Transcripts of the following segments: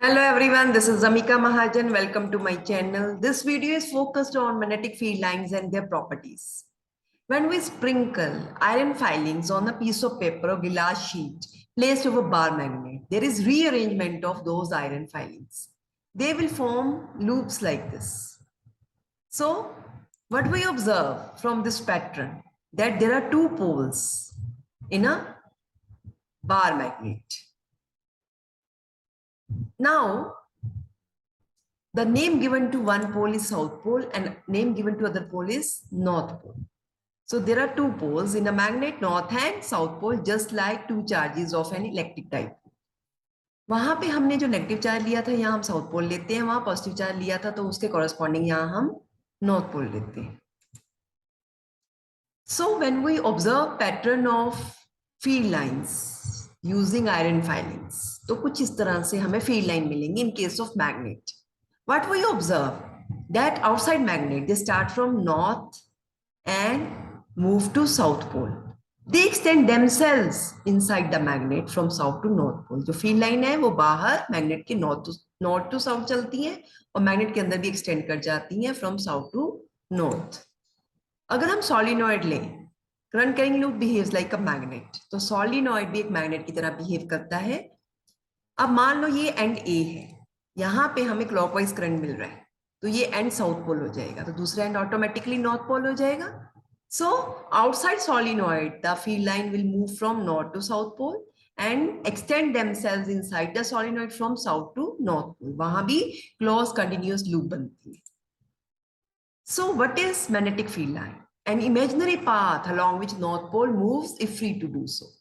Hello everyone, this is Amika Mahajan. Welcome to my channel. This video is focused on magnetic field lines and their properties. When we sprinkle iron filings on a piece of paper or glass sheet placed over bar magnet, there is rearrangement of those iron filings. They will form loops like this. So, what we observe from this pattern that there are two poles in a bar magnet. Now, the name given to one pole is south pole and name given to other pole is north pole. So there are two poles in a magnet, north and south pole, just like two charges of an electric type. वहां पे हमने जो negative charge लिया था यहाँ हम south pole लेते हैं, वहां पॉजिटिव चार्ज लिया था तो उसके कॉरेस्पॉन्डिंग यहाँ हम नॉर्थ पोल लेते हैं. So when we observe pattern of field lines using iron filings, तो कुछ इस तरह से हमें field line मिलेंगी in case of magnet. What we observe that outside magnet they start from north and move to south pole. They extend themselves inside the magnet from south to north pole. जो field line है वो बाहर magnet के north to south चलती है और magnet के अंदर भी extend कर जाती है from south to north. अगर हम solenoid लें, current carrying loop behaves like a magnet. तो solenoid भी एक magnet की तरह behave करता है. अब मान लो ये end A है, यहाँ पे हमें क्लॉकवाइज करंट मिल रहा है तो ये एंड साउथ पोल हो जाएगा तो दूसरा एंड ऑटोमेटिकली नॉर्थ पोल हो जाएगा. So outside solenoid the field line will move from north to south pole and extend themselves inside the solenoid from south to north pole. वहां भी close continuous loop बनती है. So what is magnetic field line? An imaginary path along which north pole moves if free to do so.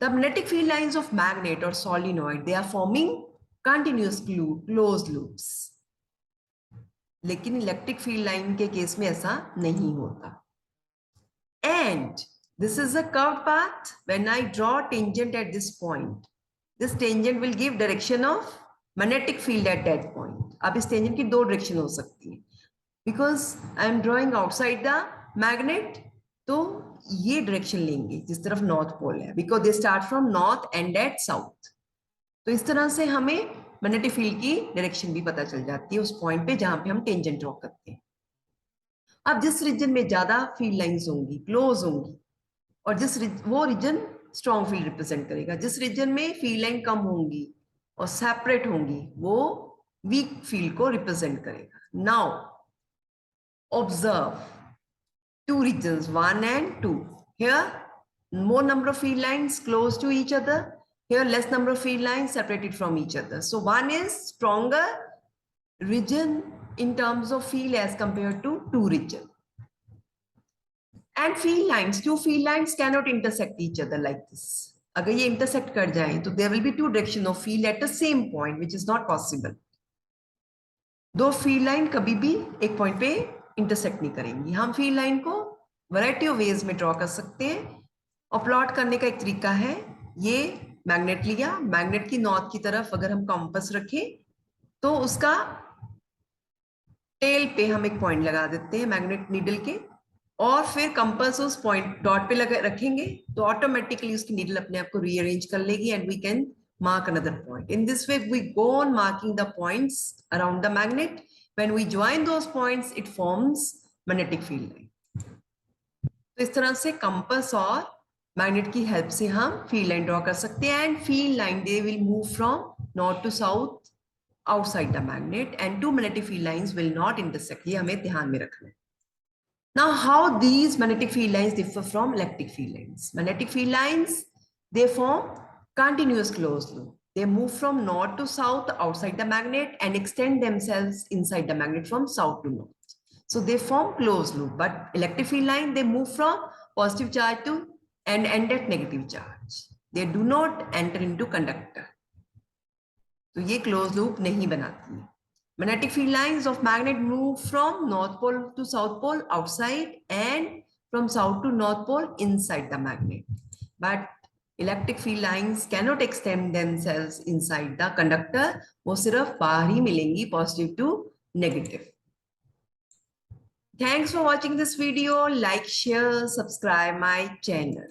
The magnetic field lines of magnet और solenoid they are forming continuous closed loops. लेकिन electric field line के case में ऐसा नहीं होता. And this is a curved path. When I draw tangent at this point, this tangent will give direction of magnetic field at that point. अब इस tangent की दो direction हो सकती है. Because I am drawing outside the magnet, तो ये direction लेंगे जिस तरफ north pole है. Because they start from north and at south. तो इस तरह से हमें मैग्नेटिक फील्ड की डायरेक्शन भी पता चल जाती है उस पॉइंट पे जहां पे हम टेंजेंट ड्रॉ करते हैं. अब जिस रीजन में ज्यादा फील्ड लाइंस होंगी, क्लोज होंगी, और वो रीजन स्ट्रॉन्ग फील्ड रिप्रेजेंट करेगा. जिस रीजन में फील्ड लाइन कम होंगी और सेपरेट होंगी वो वीक फील्ड को रिप्रेजेंट करेगा. Now observe two regions 1 and 2. Here more number of field lines close to each other. Here less number of field lines separated from each other. So one is stronger region in terms of field as compared to two region. And field lines, two field lines cannot intersect each other like this. अगर ये intersect कर जाएं तो there will be two direction of field at the same point, which is not possible. दो field line कभी भी एक point पे intersect नहीं करेंगी. हम field line को variety of ways में draw कर सकते हैं और plot करने का एक तरीका है, ये मैग्नेट लिया, मैग्नेट की नॉर्थ की तरफ अगर हम कंपास रखें तो उसका टेल पे हम एक पॉइंट लगा देते हैं मैग्नेट नीडल के और फिर कंपास उस पॉइंट डॉट पे लगा रखेंगे तो ऑटोमेटिकली उसकी नीडल अपने आप को रीअरेंज कर लेगी and we can mark another point. In this way we go on marking the points around the magnet. When we join those points it forms magnetic field line. तो इस तरह से कंपास और मैग्नेट की help से हम field line draw कर सकते हैं and field line they will move from north to south outside the magnet and two magnetic field lines will not intersect. ये हमें ध्यान में रखना है. Now how these magnetic field lines differ from electric field lines? Magnetic field lines they form continuous closed loop. They move from north to south outside the magnet and extend themselves inside the magnet from south to north. So they form closed loop. But electric field line, they move from positive charge to and end at negative charge. They do not enter into conductor. तो ये closed loop नहीं बनाती है. Magnetic field lines of magnet move from north pole to south pole outside and from south to north pole inside the magnet. But electric field lines cannot extend themselves inside the conductor. वो सिर्फ बाहर ही मिलेंगी positive to negative. Thanks for watching this video. Like, share, subscribe my channel.